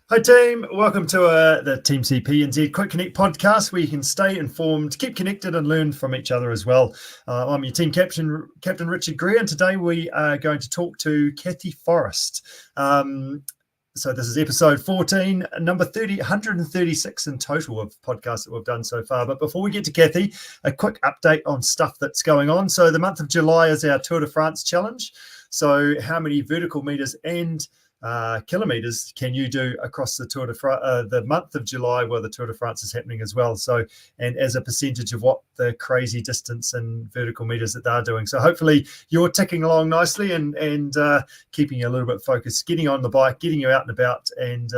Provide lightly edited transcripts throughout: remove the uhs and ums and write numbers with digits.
Hi team, welcome to the TeamCPNZ Quick Connect podcast where you can stay informed, keep connected and learn from each other as well. I'm your team captain, Captain Richard Greer, and today we are going to talk to Cathy Forrest. So this is episode 14, number 136 in total of podcasts that we've done so far. But before we get to Cathy, a quick update on stuff that's going on. So the month of July is our Tour de France challenge. So how many vertical meters and kilometers can you do across the Tour de France, the month of July, where the Tour de France is happening as well. So, and as a percentage of what the crazy distance and vertical meters that they're doing. So hopefully you're ticking along nicely and keeping you a little bit focused, getting on the bike, getting you out and about, and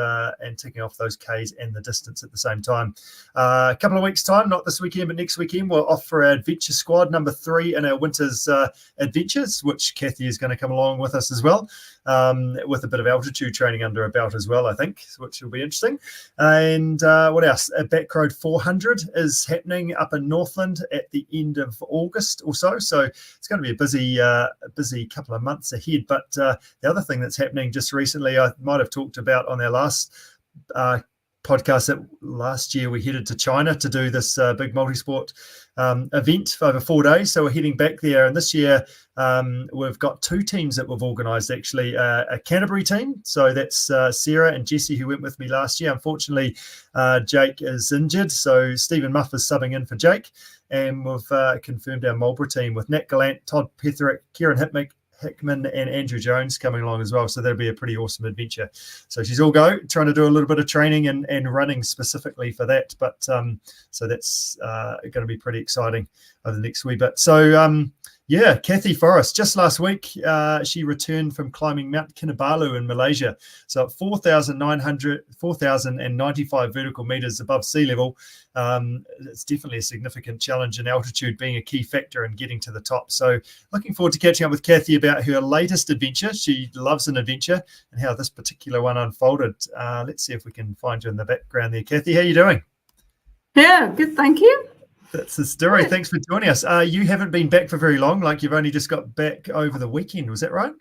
ticking off those Ks and the distance at the same time. A couple of weeks time, not this weekend, but next weekend, we're off for our adventure squad number 3 in our winter's adventures, which Cathy is going to come along with us as well. With a bit of altitude training under her belt as well, I think, which will be interesting. And what else? A Backroad 400 is happening up in Northland at the end of August or so. So it's going to be a busy couple of months ahead. But the other thing that's happening just recently, I might have talked about on our last podcast, that last year we headed to China to do this big multi-sport event over 4 days. So we're heading back there, and this year we've got 2 teams that we've organised, actually. A Canterbury team, so that's Sarah and Jesse, who went with me last year. Unfortunately, Jake is injured, so Stephen Muff is subbing in for Jake, and we've confirmed our Marlborough team with Nat Gallant, Todd Petherick, Kieran Hickman and Andrew Jones coming along as well. So that'll be a pretty awesome adventure. So she's all go, trying to do a little bit of training and running specifically for that. But so that's going to be pretty exciting over the next wee bit. So yeah, Cathy Forrest, just last week, she returned from climbing Mount Kinabalu in Malaysia. So at 4,095 vertical meters above sea level, it's definitely a significant challenge, and altitude being a key factor in getting to the top. So looking forward to catching up with Cathy about her latest adventure. She loves an adventure, and how this particular one unfolded. Let's see if we can find you in the background there. Cathy, how are you doing? Yeah, good, thank you. That's the story. Yeah. Thanks for joining us. You haven't been back for very long, like you've only just got back over the weekend. Was that right?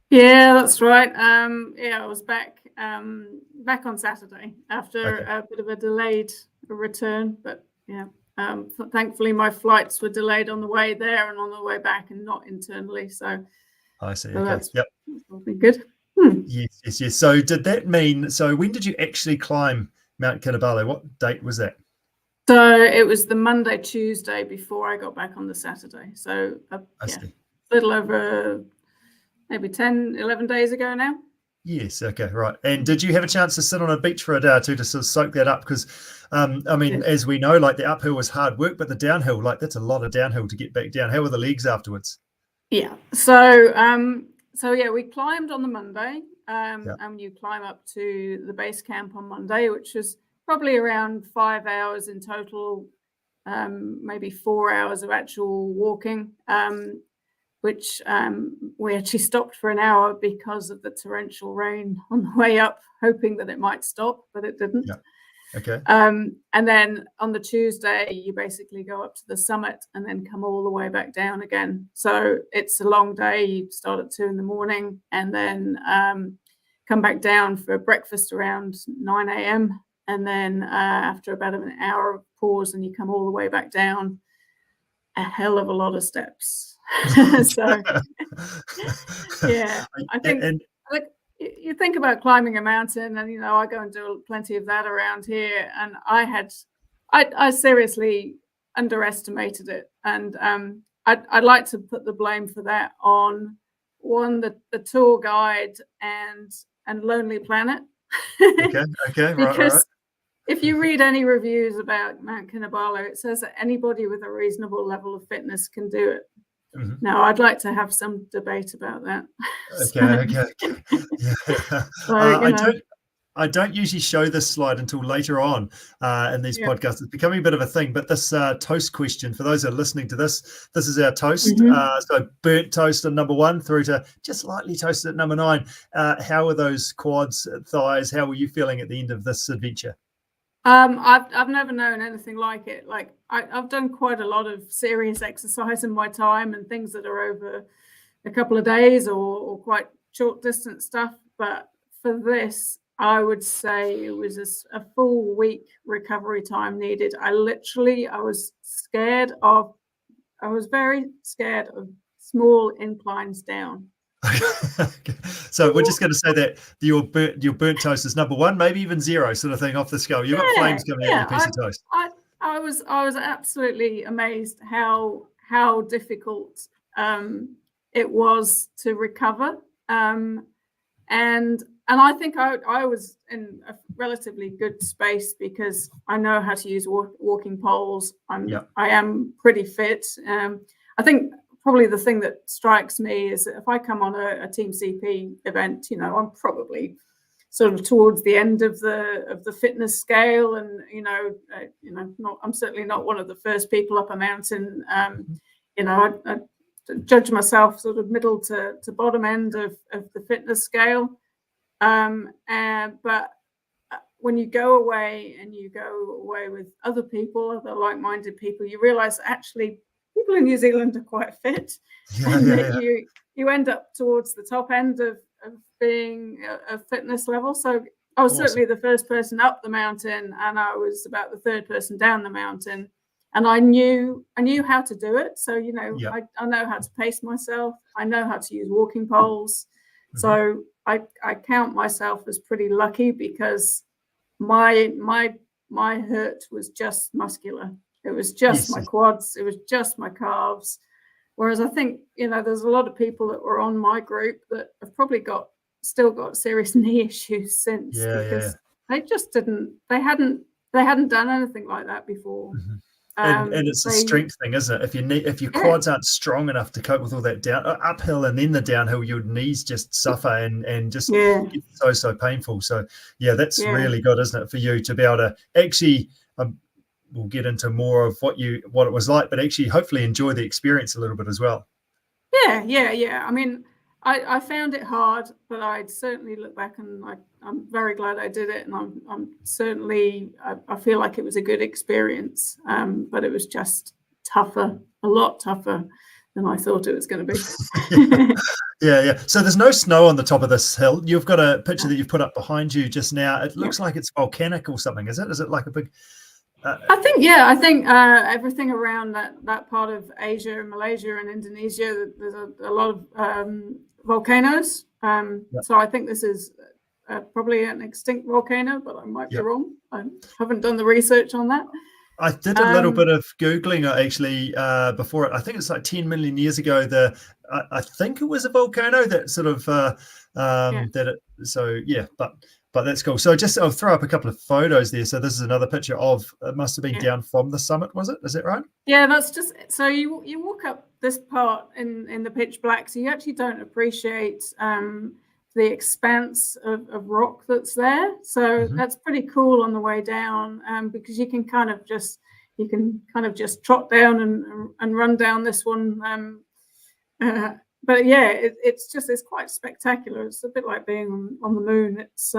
Yeah, that's right. Yeah, I was back on Saturday after a bit of a delayed return. But yeah, thankfully my flights were delayed on the way there and on the way back, and not internally. So I see. So okay. Yep. That'll be good. Yes. So did that mean, so when did you actually climb Mount Kinabalu? What date was that? So it was the Monday, Tuesday before I got back on the Saturday. So a little over maybe 10, 11 days ago now. Yes. Okay. Right. And did you have a chance to sit on a beach for a day or two to sort of soak that up? Because, I mean, yes, as we know, like the uphill was hard work, but the downhill, like that's a lot of downhill to get back down. How were the legs afterwards? Yeah. So yeah, we climbed on the Monday, and you climb up to the base camp on Monday, which was probably around 5 hours in total, maybe 4 hours of actual walking, which we actually stopped for an hour because of the torrential rain on the way up, hoping that it might stop, but it didn't. Yeah. Okay. And then on the Tuesday, you basically go up to the summit and then come all the way back down again. So it's a long day. You start at 2 a.m. and then come back down for breakfast around 9 a.m. And then after about an hour of pause, and you come all the way back down. A hell of a lot of steps. So yeah, I think you think about climbing a mountain, and I go and do plenty of that around here, and I seriously underestimated it, and I'd like to put the blame for that on the tour guide and Lonely Planet. Okay, because if you read any reviews about Mount Kinabalu, it says that anybody with a reasonable level of fitness can do it. Mm-hmm. Now, I'd like to have some debate about that. Okay. So, I don't usually show this slide until later on in these podcasts. It's becoming a bit of a thing, but this toast question, for those that are listening to this is our toast. Mm-hmm. So burnt toast at number 1 through to just lightly toasted at number 9. How are those quads, thighs? How were you feeling at the end of this adventure? I've never known anything like it. Like I've done quite a lot of serious exercise in my time, and things that are over a couple of days or quite short distance stuff. But for this, I would say it was a full week recovery time needed. I was very scared of small inclines down. So we're just going to say that your burnt toast is number one, maybe even zero sort of thing off the scale. You've got flames coming out of your piece of toast. I was absolutely amazed how difficult it was to recover. And I think I was in a relatively good space because I know how to use walking poles. I am pretty fit. I think probably the thing that strikes me is that if I come on a Team CP event, I'm probably sort of towards the end of the fitness scale, and I'm certainly not one of the first people up a mountain. I judge myself sort of middle to bottom end of the fitness scale. But when you go away with other people, other like-minded people, you realize actually people in New Zealand are quite fit, you end up towards the top end of being a fitness level. So I was certainly the first person up the mountain, and I was about the third person down the mountain, and I knew how to do it. So I know how to pace myself. I know how to use walking poles. Mm-hmm. So I count myself as pretty lucky because my hurt was just muscular. It was just my quads. It was just my calves. Whereas I think there's a lot of people that were on my group that have probably still got serious knee issues since because they just didn't. They hadn't done anything like that before. Mm-hmm. And it's a strength thing, isn't it? If your quads aren't strong enough to cope with all that uphill and then the downhill, your knees just suffer and just get so painful. So that's really good, isn't it, for you to be able to actually we'll get into more of what it was like, but actually hopefully enjoy the experience a little bit as well. Yeah. I mean, I found it hard, but I'd certainly look back and I'm very glad I did it, and I'm certainly I feel like it was a good experience, but it was just a lot tougher than I thought it was going to be. Yeah. So there's no snow on the top of this hill. You've got a picture that you've put up behind you just now. It looks like it's volcanic or something. Is it? Is it like a big? I think everything around that part of Asia and Malaysia and Indonesia, there's a lot of volcanoes. So I think this is probably an extinct volcano, but I might be wrong. I haven't done the research on that. I did a little bit of Googling actually before it. I think it's like 10 million years ago. I think it was a volcano that sort of but that's cool. So I'll throw up a couple of photos there. So this is another picture of, it must have been down from the summit, was it? Is that right? Yeah, that's just, so you walk up this part in the pitch black, so you actually don't appreciate the expanse of rock that's there. So that's pretty cool on the way down, because you can kind of just trot down and run down this one. But it's quite spectacular. It's a bit like being on the moon. It's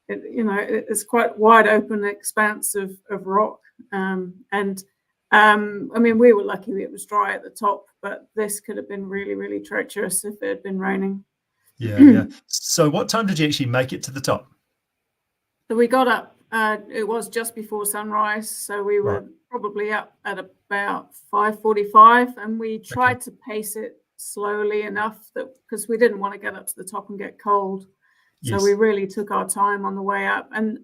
it's quite wide open expanse of rock, and I mean, we were lucky it was dry at the top, but this could have been really, really treacherous if it had been raining. Yeah. So what time did you actually make it to the top? So we got up, it was just before sunrise, so we were probably up at about 5:45, and we tried to pace it slowly enough that, because we didn't want to get up to the top and get cold. So we really took our time on the way up, and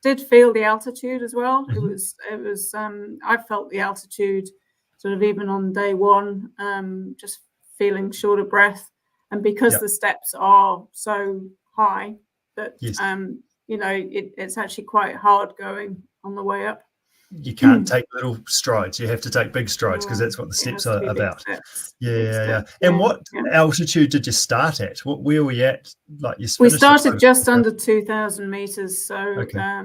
did feel the altitude as well. It was I felt the altitude sort of even on day one, just feeling short of breath, and because the steps are so high that it's actually quite hard going on the way up. You can't take little strides. You have to take big strides because that's what the steps are about. Yeah. And what altitude did you start at? Where were you at? We started just under 2,000 meters. So I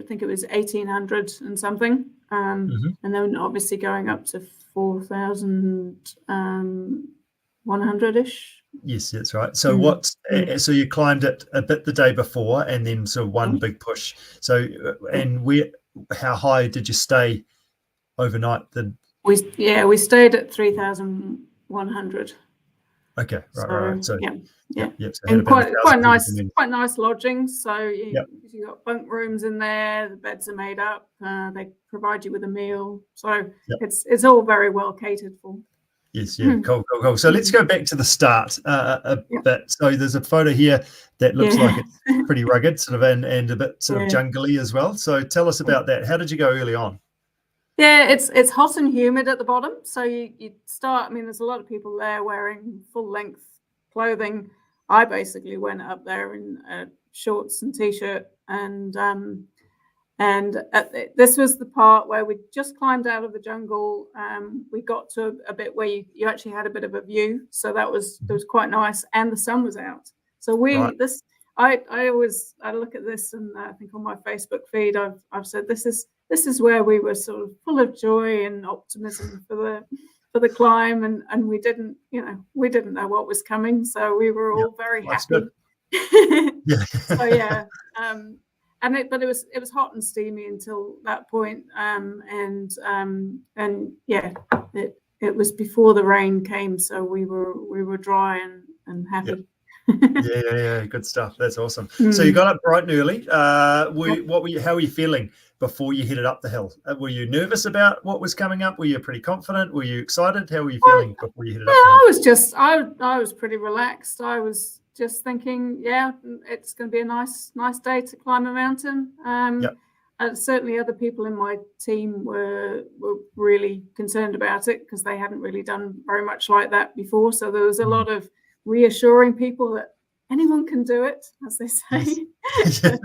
think it was 1,800 and something. And then obviously going up to 4,100-ish. Yes, that's right. So so you climbed it a bit the day before, and then sort of one big push. So how high did you stay overnight? We stayed at 3,100. Okay, right. So Yeah. Yep. So And quite nice, meters. quite nice lodgings. So Yep. you got bunk rooms in there. The beds are made up. They provide you with a meal. So it's all very well catered for. Yes, yeah, cool. So let's go back to the start a bit. So there's a photo here that looks like it's pretty rugged, sort of, and a bit sort of jungly as well. So tell us about that. How did you go early on? Yeah, it's hot and humid at the bottom. So you start. I mean, there's a lot of people there wearing full length clothing. I basically went up there in shorts and t-shirt, and this was the part where we just climbed out of the jungle. We got to a bit where you actually had a bit of a view, so that was quite nice, and the sun was out. So I look at this, and I think on my Facebook feed I've said this is where we were sort of full of joy and optimism for the climb, and we didn't know what was coming, so we were all very happy. So but it was hot and steamy until that point, and it was before the rain came, so we were dry and happy. Yeah, good stuff. That's awesome. So you got up bright and early. How were you feeling before you headed up the hill? Were you nervous about what was coming up? Were you pretty confident? Were you excited? How were you feeling before you headed up the hill? I was pretty relaxed. I was just thinking, it's going to be a nice day to climb a mountain. Certainly other people in my team were really concerned about it because they hadn't really done very much like that before. So there was a lot of reassuring people that anyone can do it, as they say. So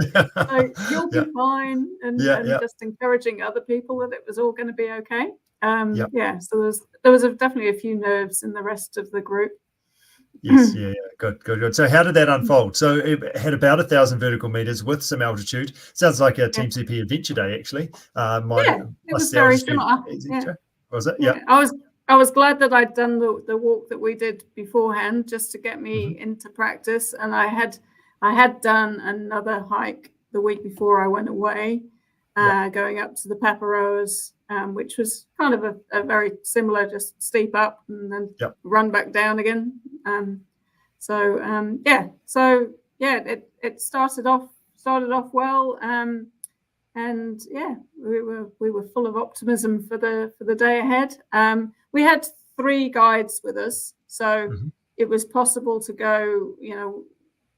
you'll be fine, and just encouraging other people that it was all going to be okay. So there was definitely a few nerves in the rest of the group. Yes, good. So how did that unfold? So it had about 1,000 vertical meters with some altitude. Sounds like a TeamCP Adventure Day, actually. It was very similar. Was it? Yeah. I was glad that I'd done the walk that we did beforehand, just to get me into practice. And I had done another hike the week before I went away, going up to the Paparoas, which was kind of a very similar, just steep up and then run back down again. It started off well. We were full of optimism for the day ahead. We had 3 guides with us, so it was possible to go,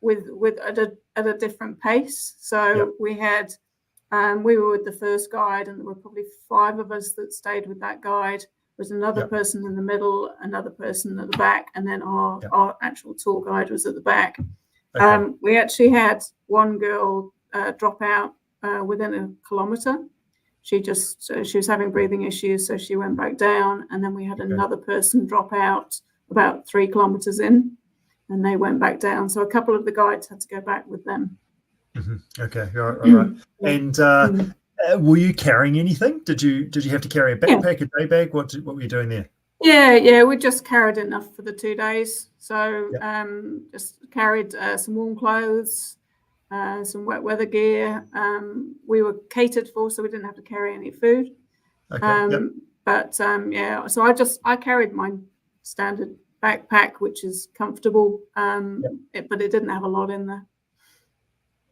with at a different pace. So we were with the first guide, and there were probably 5 of us that stayed with that guide. There was another person in the middle, another person at the back, and then our actual tour guide was at the back. We actually had one girl drop out within a kilometre. She was having breathing issues, so she went back down, and then we had another person drop out about 3 kilometres in, and they went back down. So a couple of the guides had to go back with them. Okay, all right. And were you carrying anything? Did you have to carry a backpack, a day bag? What were you doing there? Yeah, we just carried enough for the 2 days. So just carried some warm clothes, some wet weather gear. We were catered for, so we didn't have to carry any food. So I carried my standard backpack, which is comfortable, but it didn't have a lot in there.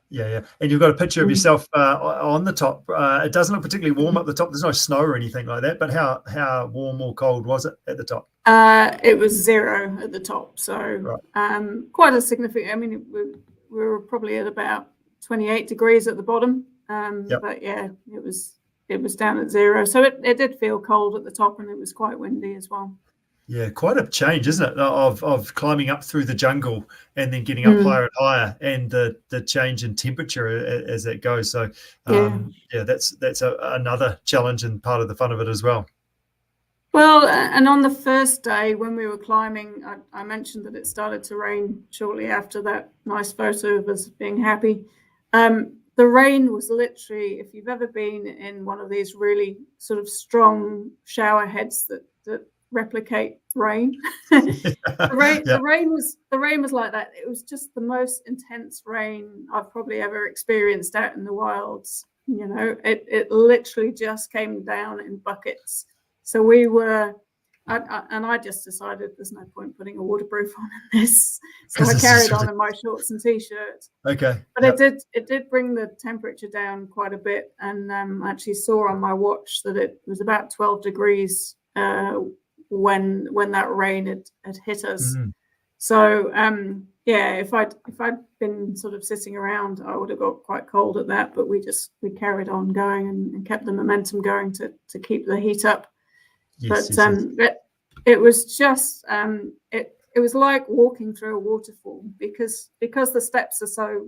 Yeah. And you've got a picture of yourself on the top. It doesn't look particularly warm up the top. There's no snow or anything like that. But how warm or cold was it at the top? It was 0 at the top. So quite a significant. I mean, we were probably at about 28 degrees at the bottom. But it was down at 0. So it did feel cold at the top, and it was quite windy as well. Yeah, quite a change, isn't it, of climbing up through the jungle and then getting up higher and higher, and the change in temperature as that goes. So, that's another challenge and part of the fun of it as well. Well, and on the first day when we were climbing, I mentioned that it started to rain shortly after that nice photo of us being happy. The rain was literally, if you've ever been in one of these really sort of strong shower heads that replicate rain. The rain was like that. It was just the most intense rain I've probably ever experienced out in the wilds. It literally just came down in buckets. So we were I just decided there's no point putting a waterproof on in this, so I carried on in my shorts and t-shirt. Okay, but it did bring the temperature down quite a bit, and I actually saw on my watch that it was about 12 degrees when that rain had hit us. So yeah, if I'd been sort of sitting around, I would have got quite cold at that. But we carried on going and kept the momentum going to keep the heat up. But it was just it was like walking through a waterfall, because the steps are so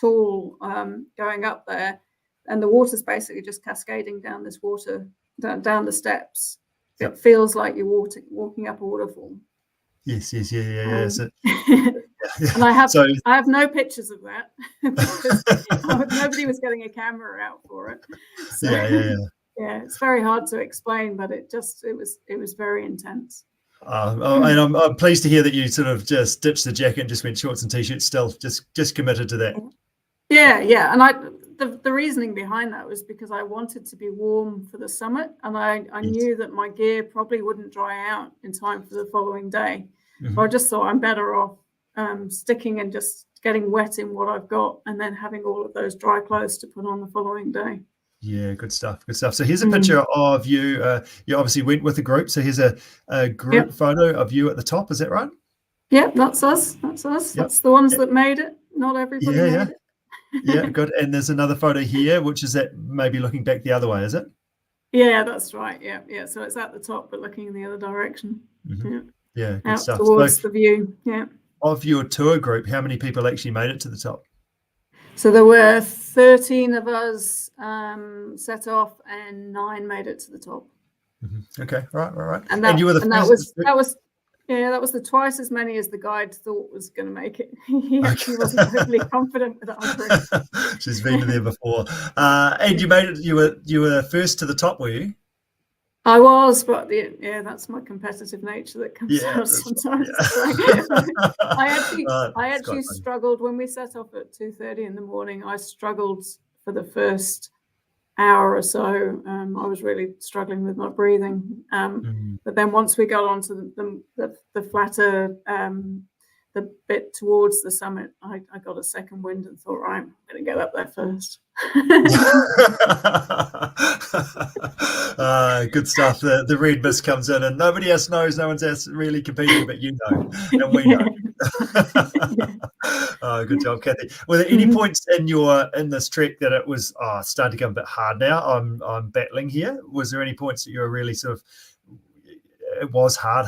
tall going up there, and the water's basically just cascading down this water down the steps. It feels like you're walking up a waterfall. Yes. And I have no pictures of that because nobody was getting a camera out for it. So, yeah, it's very hard to explain, but it was very intense. And I'm pleased to hear that you sort of just ditched the jacket and just went shorts and t-shirts, still just committed to that. Yeah, and the reasoning behind that was because I wanted to be warm for the summit, and I knew that my gear probably wouldn't dry out in time for the following day. So I just thought I'm better off sticking and just getting wet in what I've got, and then having all of those dry clothes to put on the following day. Yeah, good stuff. So here's a picture of you. You obviously went with a group, so here's a group photo of you at the top. Is that right? Yep, that's us. That's the ones that made it. Not everybody made it. Yeah, good. And there's another photo here, which is that maybe looking back the other way, is it? Yeah, that's right. Yeah. So it's at the top, but looking in the other direction. Yeah, good out stuff. Towards the view. Yeah. Of your tour group, how many people actually made it to the top? So there were 13 of us set off, and 9 made it to the top. Okay, right. And you were that was the twice as many as the guide thought was going to make it. He actually wasn't totally confident with our group. She's been there before. And you made it. You were first to the top, were you? I was, but that's my competitive nature that comes out sometimes. I actually struggled when we set off at 2:30 in the morning. I struggled for the first hour or so. I was really struggling with my breathing. But then once we got onto the flatter, the bit towards the summit, I got a second wind and thought, right, I'm going to get up there first. Good stuff. The red mist comes in, and nobody else knows. No one's else really competing, but you know, and we know. Good job, Cathy. Were there any points in this trek that it was starting to get a bit hard now? I'm battling here. Was there any points that you were really sort of it was hard?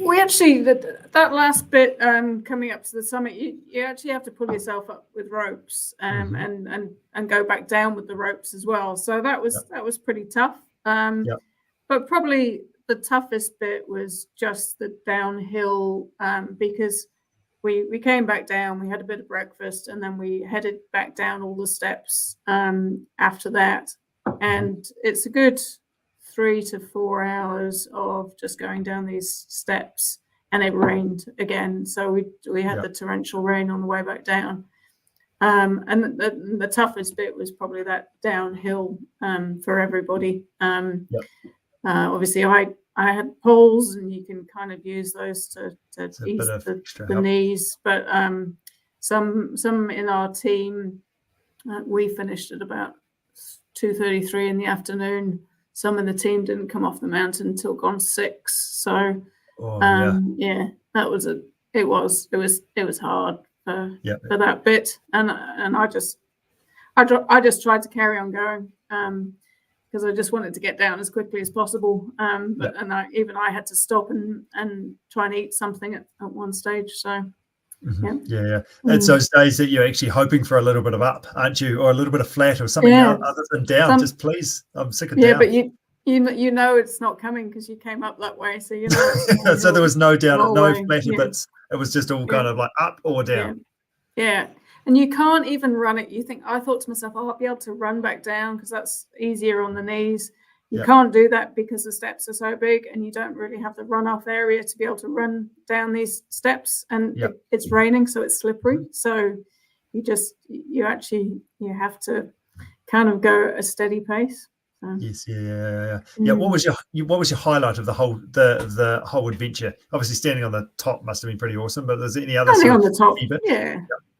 We actually that last bit coming up to the summit, you actually have to pull yourself up with ropes and go back down with the ropes as well. So that was pretty tough. But probably the toughest bit was just the downhill, because we came back down, we had a bit of breakfast, and then we headed back down all the steps after that. And it's a good 3 to 4 hours of just going down these steps, and it rained again. So we had the torrential rain on the way back down. And the toughest bit was probably that downhill for everybody. Obviously, I had poles, and you can kind of use those to ease the knees. But some in our team, we finished at about 2:33 in the afternoon. Some in the team didn't come off the mountain until gone 6. So that was it was hard for that bit, and I just tried to carry on going because I just wanted to get down as quickly as possible. But I had to stop and try and eat something at one stage. So. It's those days that you're actually hoping for a little bit of up, aren't you, or a little bit of flat, or something other than down. Just please, I'm sick of down. Yeah, but you know it's not coming because you came up that way, so you know. So there was no down, no flatter bits. It was just all kind of like up or down. Yeah, and you can't even run it. I thought to myself, I'll be able to run back down because that's easier on the knees. You can't do that because the steps are so big, and you don't really have the runoff area to be able to run down these steps. And it's raining, so it's slippery. So you have to kind of go at a steady pace. So, Yes, yeah. What was your highlight of the whole adventure? Obviously, standing on the top must have been pretty awesome. But was there any other standing sort on of the top, key bit?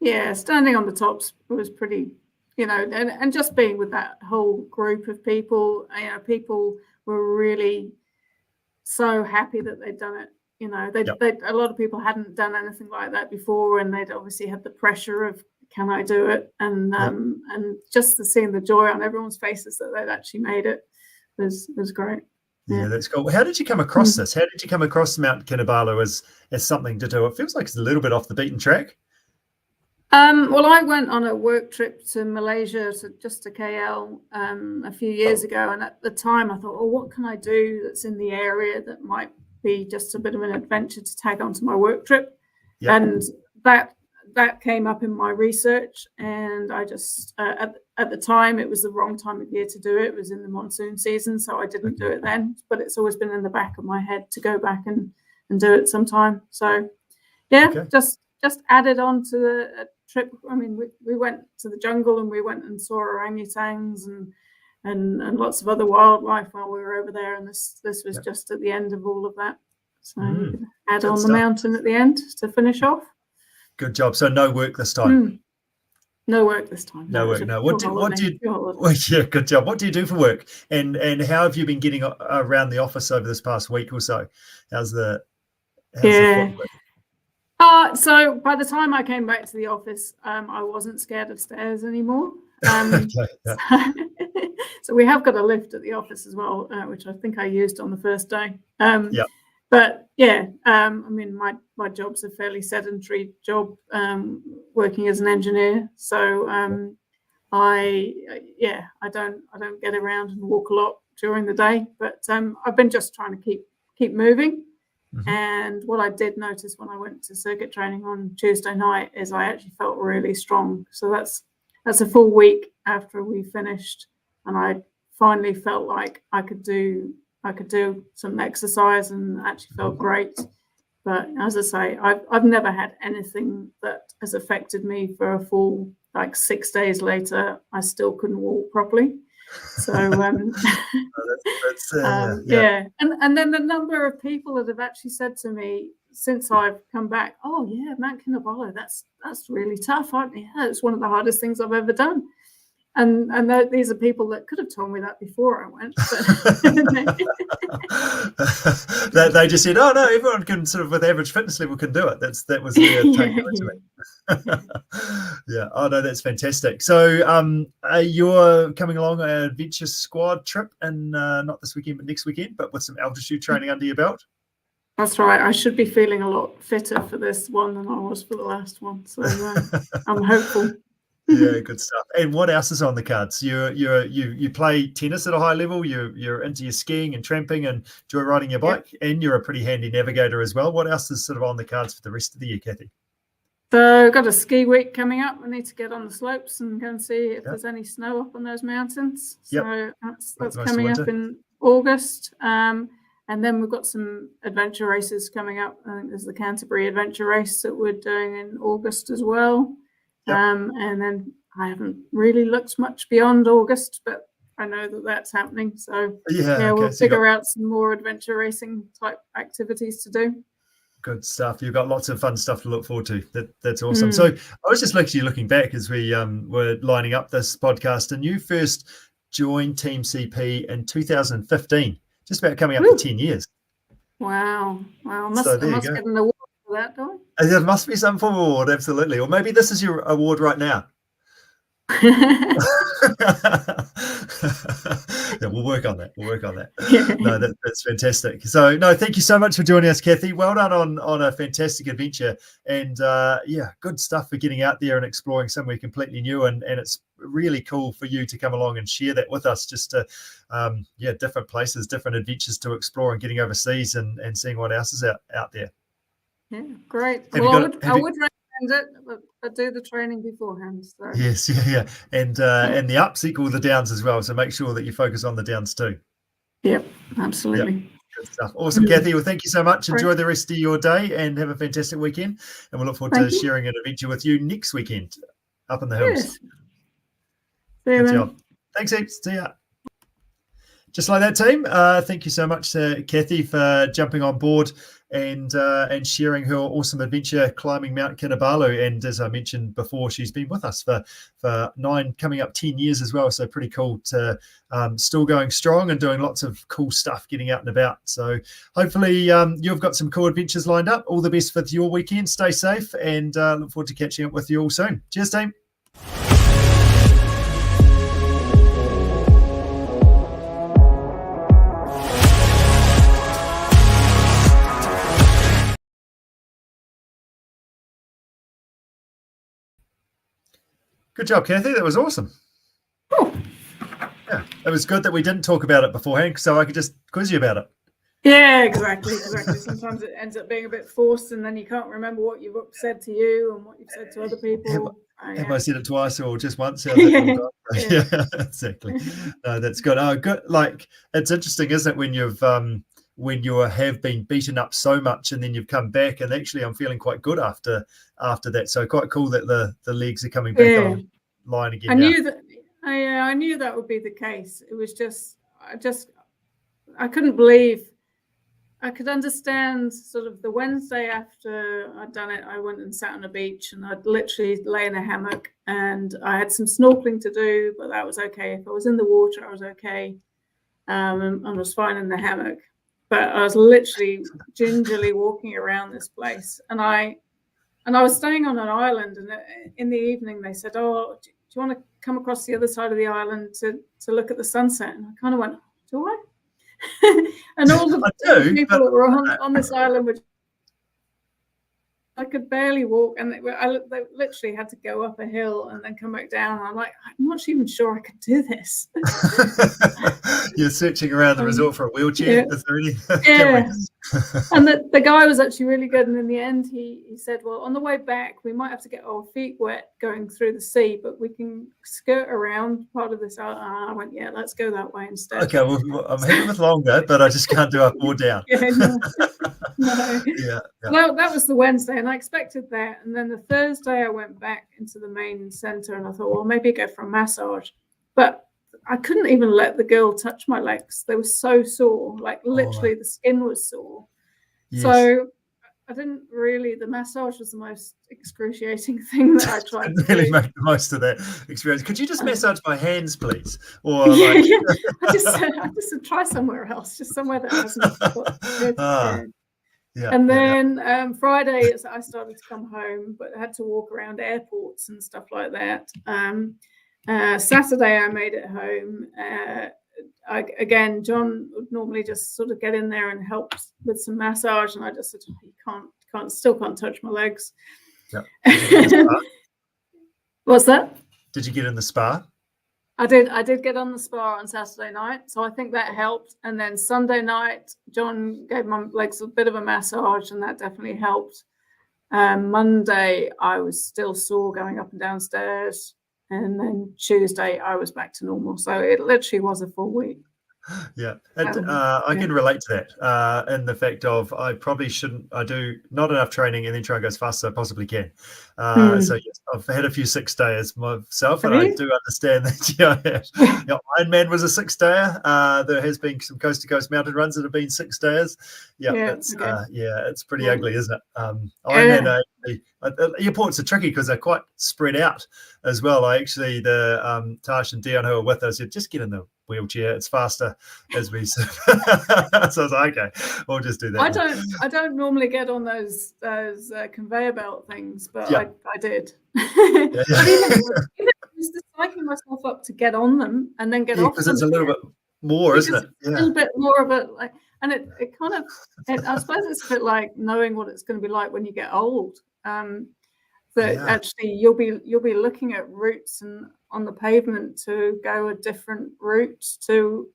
yeah, standing on the tops was pretty, and just being with that whole group of people. People were really so happy that they'd done it. A lot of people hadn't done anything like that before, and they'd obviously had the pressure of, can I do it? And just seeing the joy on everyone's faces that they'd actually made it was great. Yeah, that's cool. How did you come across this? How did you come across Mount Kinabalu as something to do? It feels like it's a little bit off the beaten track. Well, I went on a work trip to Malaysia, just to KL, a few years ago, and at the time I thought, what can I do that's in the area that might be just a bit of an adventure to tag onto my work trip? Yep. And that came up in my research, and I just at the time it was the wrong time of year to do it. It was in the monsoon season, so I didn't do it then. But it's always been in the back of my head to go back and do it sometime. So just added on to the trip. I mean, we went to the jungle and we went and saw orangutans and lots of other wildlife while we were over there. And this was just at the end of all of that. So you could add on the mountain at the end to finish off. Good job. So no work this time. No work this time. No work. No. What do you? Well, yeah, good job. What do you do for work? And how have you been getting around the office over this past week or so? How's the footwork? So by the time I came back to the office, I wasn't scared of stairs anymore. So we have got a lift at the office as well, which I think I used on the first day. But I mean, my job's a fairly sedentary job, working as an engineer. So I don't get around and walk a lot during the day. But I've been just trying to keep moving. And what I did notice when I went to circuit training on Tuesday night is I actually felt really strong. So that's a full week after we finished, and I finally felt like I could do some exercise and actually felt great. But as I say, I've never had anything that has affected me for a full 6 days later. I still couldn't walk properly. So and then the number of people that have actually said to me since I've come back, oh yeah, Mount Kinabalu, that's really tough. It's one of the hardest things I've ever done. And these are people that could have told me that before I went. But they just said, oh no, everyone can sort of with average fitness level can do it. That was their take to it. Yeah. Oh no, that's fantastic. So you're coming along an adventure squad trip, and not this weekend but next weekend, but with some altitude training under your belt. That's right. I should be feeling a lot fitter for this one than I was for the last one. So I'm hopeful. Yeah, good stuff. And what else is on the cards? You play tennis at a high level. You're into your skiing and tramping and enjoy riding your bike, and you're a pretty handy navigator as well. What else is sort of on the cards for the rest of the year, Cathy? So I've got a ski week coming up. I need to get on the slopes and go and see if there's any snow up on those mountains. So that's coming up in August. And then we've got some adventure races coming up. I think there's the Canterbury Adventure Race that we're doing in August as well. And then I haven't really looked much beyond August, but I know that that's happening. So we'll figure out some more adventure racing type activities to do. Good stuff. You've got lots of fun stuff to look forward to. That's awesome. So I was just actually looking back as we were lining up this podcast, and you first joined Team CP in 2015, just about coming up to 10 years. Wow. I must get an award for that, do I? There must be some form of award, absolutely. Or maybe this is your award right now. Yeah, we'll work on that. No, that's fantastic. So no, thank you so much for joining us, Cathy. Well done on a fantastic adventure, and good stuff for getting out there and exploring somewhere completely new, and it's really cool for you to come along and share that with us, just to different places, different adventures to explore, and getting overseas and seeing what else is out there. Yeah, great. I would recommend it, but do the training beforehand. So. Yes, yeah. And the ups equal the downs as well. So make sure that you focus on the downs too. Yep, absolutely. Yep. Good stuff. Awesome, Cathy. Well, thank you so much. Enjoy the rest of your day and have a fantastic weekend. And we'll look forward to sharing an adventure with you next weekend up in the hills. Yes. See you then. Thanks, heaps. See ya. Just like that, team. Thank you so much to Cathy for jumping on board and sharing her awesome adventure climbing Mount Kinabalu. And as I mentioned before, she's been with us for 9, coming up 10 years as well. So pretty cool to still going strong and doing lots of cool stuff, getting out and about. So hopefully you've got some cool adventures lined up. All the best for your weekend. Stay safe, and look forward to catching up with you all soon. Cheers, team. Good job, Cathy. That was awesome. Oh. Yeah, it was good that we didn't talk about it beforehand, so I could just quiz you about it. Yeah, exactly. Sometimes it ends up being a bit forced, and then you can't remember what you've said to you and what you've said to other people. Have I said it twice or just once? Yeah, exactly. No, that's good. Oh, good. Like, it's interesting, isn't it, when you have been beaten up so much and then you've come back, and actually I'm feeling quite good after that. So quite cool that the legs are coming back online again. I knew that would be the case. It was just I couldn't believe. I could understand sort of the Wednesday after I'd done it, I went and sat on a beach, and I'd literally lay in a hammock, and I had some snorkeling to do, but that was okay. If I was in the water, I was okay. And I was fine in the hammock. But I was literally gingerly walking around this place, and I was staying on an island, and in the evening they said, "Oh, do you want to come across the other side of the island to look at the sunset?" And I kind of went, "Do I?" And all the people that were on this island were. I could barely walk, and they literally had to go up a hill and then come back down. And I'm like, I'm not even sure I could do this. You're searching around the resort for a wheelchair. Yeah. Is there any? Yeah. And the guy was actually really good. And in the end, he said, well, on the way back, we might have to get our feet wet going through the sea, but we can skirt around part of this. I went, yeah, let's go that way instead. Okay, well, I'm happy with longer, but I just can't do up or down. Yeah, no. Yeah. Well, that was the Wednesday, and I expected that. And then the Thursday, I went back into the main centre, and I thought, well, maybe go for a massage. But I couldn't even let the girl touch my legs. They were so sore, like literally the skin was sore. Yes. So I didn't really, the massage was the most excruciating thing that I tried to really do. make the most of that experience. Could you just massage my hands, please? Or I just try somewhere else, just somewhere that hasn't got Yeah, and then Friday, I started to come home, but I had to walk around airports and stuff like that. Saturday, I made it home. Again, John would normally just sort of get in there and help with some massage, and I just said, oh, you still can't touch my legs. Yeah. What's that? Did you get in the spa? I did get on the spa on Saturday night, so I think that helped. And then Sunday night, John gave my legs a bit of a massage, and that definitely helped. Monday, I was still sore going up and downstairs. And then Tuesday, I was back to normal. So it literally was a full week. Yeah, I can relate to that in the fact of I probably shouldn't. I do not enough training and then try and go as fast as I possibly can. So yes, I've had a few 6-dayers myself, and I do understand that. Ironman was a 6-dayer. There has been some coast to coast mountain runs that have been 6-dayers. It's pretty ugly, isn't it? Ironman. Airports are tricky because they're quite spread out as well. The Tash and Dion who are with us said, just get in the wheelchair, it's faster, as we said. So I was like, okay, we'll just do that. I don't normally get on those conveyor belt things, but I did. Even just psyching myself up to get on them and then get off because it's a little bit more, isn't it? A little bit more of it, like, and it kind of, I suppose it's a bit like knowing what it's going to be like when you get old. Actually you'll be looking at routes and on the pavement to go a different route to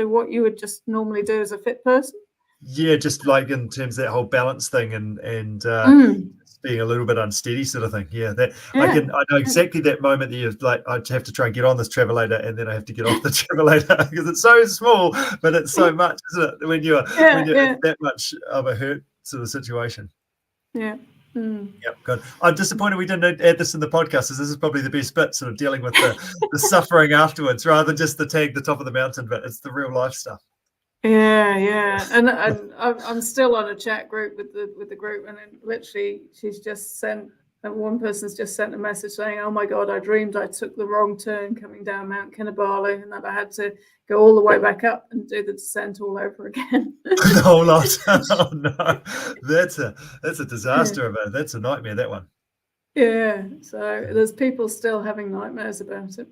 what you would just normally do as a fit person. Yeah, just like in terms of that whole balance thing and being a little bit unsteady sort of thing. I know exactly that moment that you're like, I have to try and get on this travelator and then I have to get off the travelator because it's so small, but it's so much, isn't it? When you're in that much of a hurt sort of situation. Yeah. Yep, good. I'm disappointed we didn't add this in the podcast, as this is probably the best bit, sort of dealing with the suffering afterwards, rather than just the top of the mountain bit. It's the real life stuff. Yeah, and I'm still on a chat group with the group, and then literally she's just sent. And one person's just sent a message saying, "Oh my God, I dreamed I took the wrong turn coming down Mount Kinabalu, and that I had to go all the way back up and do the descent all over again." The whole lot. Oh no, that's a disaster of it. That's a nightmare. That one. Yeah, so there's people still having nightmares about it.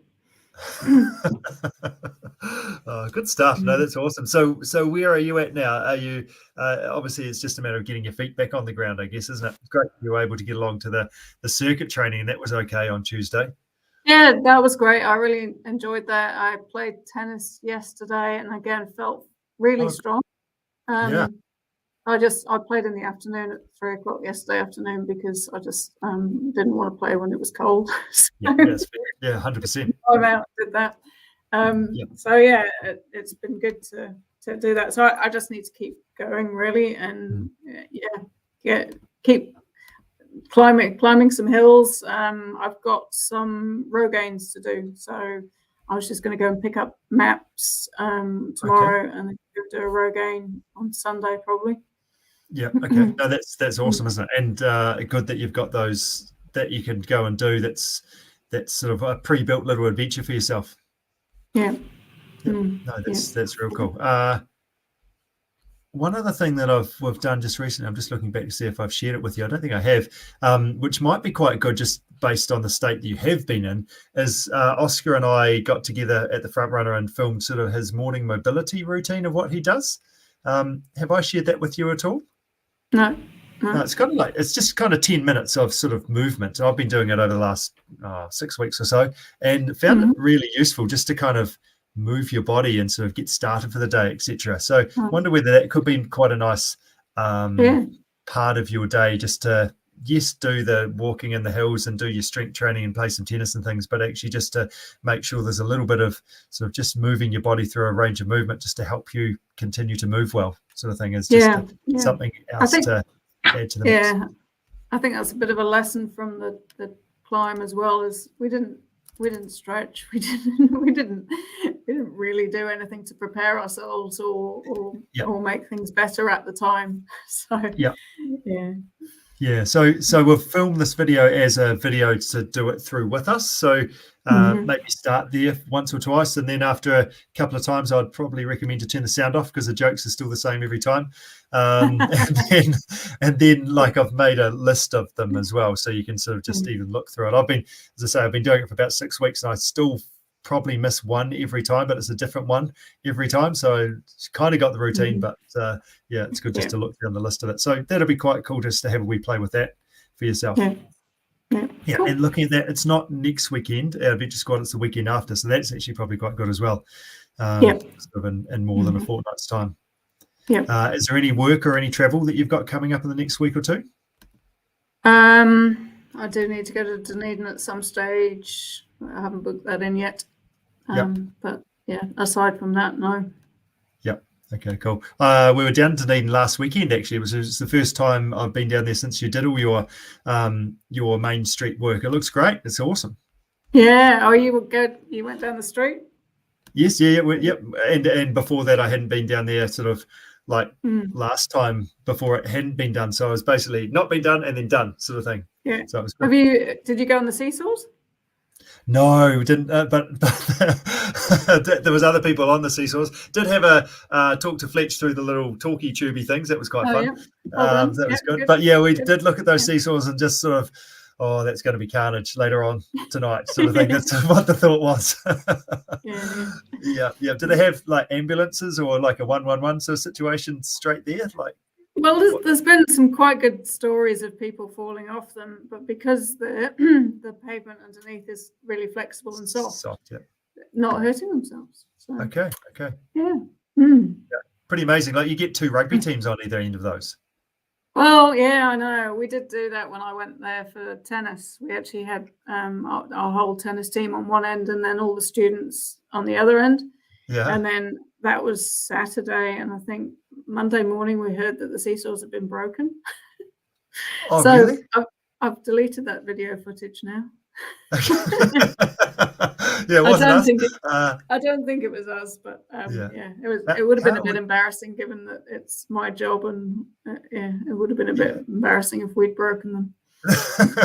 Oh, good stuff. No, that's awesome. So where are you at now? Are you obviously it's just a matter of getting your feet back on the ground, I guess, isn't it? It's great you were able to get along to the circuit training, and that was okay on Tuesday. Yeah, that was great. I really enjoyed that. I played tennis yesterday, and again felt really strong. Yeah. I played in the afternoon at 3 o'clock yesterday afternoon because I just didn't want to play when it was cold. Yeah, that's fair. Yeah, 100%. I'm out and did that. So yeah, it's been good to do that. So I just need to keep going really, and keep climbing some hills. I've got some row gains to do, so I was just going to go and pick up maps tomorrow, and then do a row gain on Sunday probably. Yeah. Okay. No, that's awesome, isn't it? And good that you've got those that you can go and do. That's sort of a pre-built little adventure for yourself. Yeah. No, that's real cool. One other thing that we've done just recently, I'm just looking back to see if I've shared it with you. I don't think I have, which might be quite good just based on the state that you have been in, is Oscar and I got together at the Front Runner and filmed sort of his morning mobility routine of what he does. Have I shared that with you at all? No. No, it's just kind of 10 minutes of sort of movement. I've been doing it over the last 6 weeks or so, and found it really useful just to kind of move your body and sort of get started for the day, etc. So wonder whether that could be quite a nice part of your day, just to do the walking in the hills and do your strength training and play some tennis and things, but actually just to make sure there's a little bit of sort of just moving your body through a range of movement just to help you continue to move well, sort of thing, is just something else to add to the mix. I think that's a bit of a lesson from the climb as well, is we didn't stretch, we didn't really do anything to prepare ourselves or make things better at the time. So so we've filmed this video as a video to do it through with us, so maybe start there once or twice, and then after a couple of times I'd probably recommend to turn the sound off because the jokes are still the same every time. And then like I've made a list of them as well, so you can sort of just even look through it. I've been doing it for about 6 weeks, and I still probably miss one every time, but it's a different one every time, so it's kind of got the routine. But it's good just to look down the list of it, so that'll be quite cool just to have a wee play with that for yourself. Cool. And looking at that, it's not next weekend Adventure Squad, it's the weekend after, so that's actually probably quite good as well, sort of in more than a fortnight's time. Is there any work or any travel that you've got coming up in the next week or two? I do need to go to Dunedin at some stage. I haven't booked that in yet. But aside from that, no. Okay, cool. We were down to Dunedin last weekend, actually. It was the first time I've been down there since you did all your Main Street work. It looks great. It's awesome. Yeah. Oh, you were good. You went down the street? Yes, yep. And before that, I hadn't been down there sort of like last time before it hadn't been done. So it was basically not been done and then done sort of thing. Yeah. So it was good. Did you go on the seesaws? No, we didn't. But there was other people on the seesaws. Did have a talk to Fletch through the little talkie tubey things. That was quite fun. Yeah. That was good. But yeah, we did look at those seesaws and just sort of, that's going to be carnage later on tonight, sort of thing. That's what the thought was. Yeah. Do they have like ambulances or like a 111 sort of situation straight there? Well, there's been some quite good stories of people falling off them, but because the pavement underneath is really flexible and soft, not hurting themselves. So. Okay. Yeah. Pretty amazing. Like you get 2 rugby teams on either end of those. Well, yeah, I know. We did do that when I went there for tennis. We actually had our whole tennis team on one end and then all the students on the other end. Yeah. And then that was Saturday, and I think Monday morning we heard that the seesaws had been broken. Oh, So really? I've deleted that video footage now. Yeah, it wasn't us. I don't think it was us, but Yeah. yeah, it would have been a bit How, embarrassing given that it's my job, and yeah, it would have been a bit embarrassing if we'd broken them.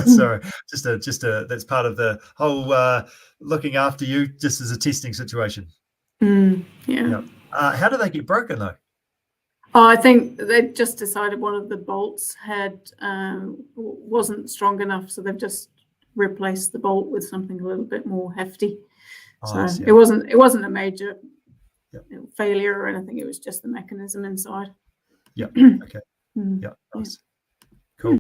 sorry, just a that's part of the whole looking after you, just as a testing situation. Yeah. How do they get broken though? Oh, I think they just decided one of the bolts wasn't strong enough, so they've just replaced the bolt with something a little bit more hefty. So it wasn't a major failure or anything. It was just the mechanism inside. Yeah. Okay. Yeah. Nice.